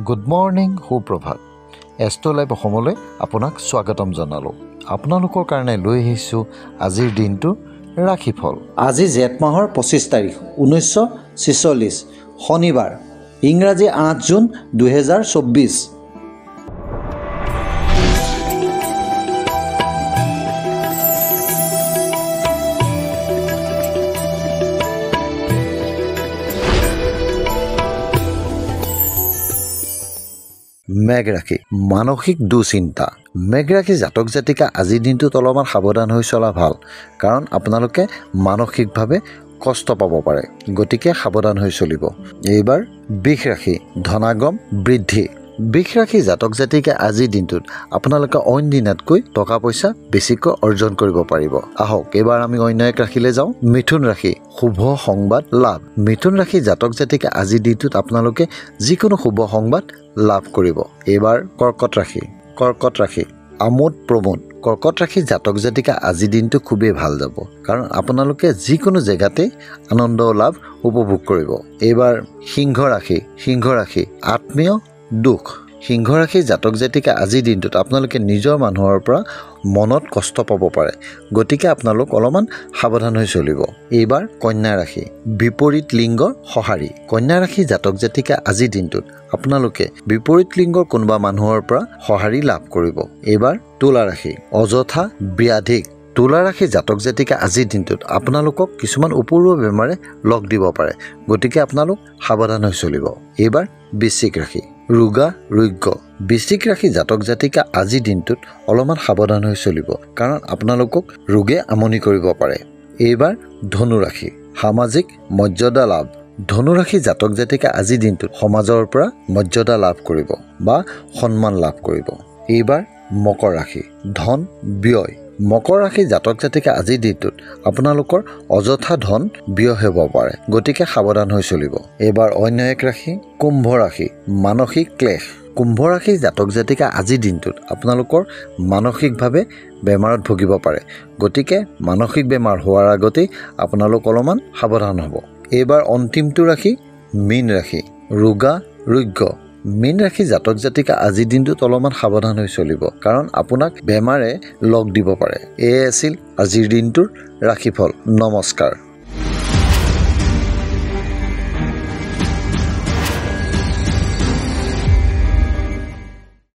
Good morning সুপ্ৰভাত astro live অসমলৈ আপোনাক স্বাগতম জনালোঁ। আপোনালোকৰ কাৰণে লৈ আহিছোঁ আজিৰ দিনটো ৰাশিফল। আজি জেঠ মাহৰ 25 তাৰিখ 1946 শনিবাৰ, ইংৰাজী 8 জুন 2024। মেঘ ৰাশি, মানসিক দুশ্চিন্তা। মেঘ ৰাশি জাতক জাতিকা আজিৰ দিনটোত অলপমান সাৱধান হৈ চলা ভাল, কাৰণ আপোনালোকে মানসিকভাৱে কষ্ট পাব পাৰে, গতিকে সাৱধান হৈ চলিব। এইবাৰ বৃষ ৰাশি, ধনাগম বৃদ্ধি। বৃষ ৰাশি জাতক জাতিকে আজিৰ দিনটোত আপোনালোকে অইন দিনতকৈ টকা পইচা বেছিকৈ অৰ্জন কৰিব পাৰিব। আহক এইবাৰ আমি অন্য এক ৰাশিলৈ যাওঁ। মিথুন ৰাশি, শুভ সংবাদ লাভ। মিথুন ৰাশি জাতক জাতিকে আজিৰ দিনটোত আপোনালোকে যিকোনো শুভ সংবাদ লাভ কৰিব। এইবাৰ কৰ্কট ৰাশি, কৰ্কট ৰাশি আমোদ প্ৰমোদ। কৰ্কট ৰাশি জাতক জাতিকা আজিৰ দিনটো খুবেই ভাল যাব, কাৰণ আপোনালোকে যিকোনো জেগাতে আনন্দ লাভ উপভোগ কৰিব। এইবাৰ সিংহ ৰাশি, সিংহ ৰাশি আত্মীয় দুখ। সিংহ ৰাশি জাতক জাতিকা আজিৰ দিনটোত আপোনালোকে নিজৰ মানুহৰ পৰা মনত কষ্ট পাব পাৰে, গতিকে আপোনালোক অলপমান সাৱধান হৈ চলিব। এইবাৰ কন্যা ৰাশি, বিপৰীত লিংগৰ সঁহাৰি। কন্যা ৰাশি জাতক জাতিকা আজিৰ দিনটোত আপোনালোকে বিপৰীত লিংগৰ কোনোবা মানুহৰ পৰা সঁহাৰি লাভ কৰিব। এইবাৰ তুলা ৰাশি, অযথা ব্যাধিক। তুলা ৰাশি জাতক জাতিকা আজিৰ দিনটোত আপোনালোকক কিছুমান উপৰুৱা বেমাৰে লগ দিব পাৰে, গতিকে আপোনালোক সাৱধান হৈ চলিব। এইবাৰ বৃশ্চিক ৰাশি, ৰোগা ৰোগ্য। বৃশ্চিক ৰাশি জাতক জাতিকা আজিৰ দিনটোত অলপমান সাৱধান হৈ চলিব, কাৰণ আপোনালোকক ৰোগে আমনি কৰিব পাৰে। এইবাৰ ধনু ৰাশি, সামাজিক মৰ্যাদা লাভ। ধনু ৰাশি জাতক জাতিকা আজিৰ দিনটোত সমাজৰ পৰা মৰ্যাদা লাভ কৰিব বা সন্মান লাভ কৰিব। এইবাৰ মকৰ ৰাশি, ধন ব্যয়। মকৰ ৰাশি জাতক জাতিকা আজিৰ দিনটোত আপোনালোকৰ অযথা ধন ব্যয় হ'ব পাৰে, গতিকে সাৱধান হৈ চলিব। এইবাৰ অন্য এক ৰাশি কুম্ভ ৰাশি, মানসিক ক্লেশ। কুম্ভ ৰাশি জাতক জাতিকা আজিৰ দিনটোত আপোনালোকৰ মানসিকভাৱে বেমাৰত ভুগিব পাৰে, গতিকে মানসিক বেমাৰ হোৱাৰ আগতেই আপোনালোক অলপমান সাৱধান হ'ব। এইবাৰ অন্তিমটো ৰাশি মীন ৰাশি, ৰোগা ৰোগ্য। মীন ৰাশি জাতক জাতিকা আজিৰ দিনটোত অলপমান সাৱধান হৈ চলিব, কাৰণ আপোনাক বেমাৰে লগ দিব পাৰে। এয়ে আছিল আজিৰ দিনটোৰ ৰাশিফল। নমস্কাৰ।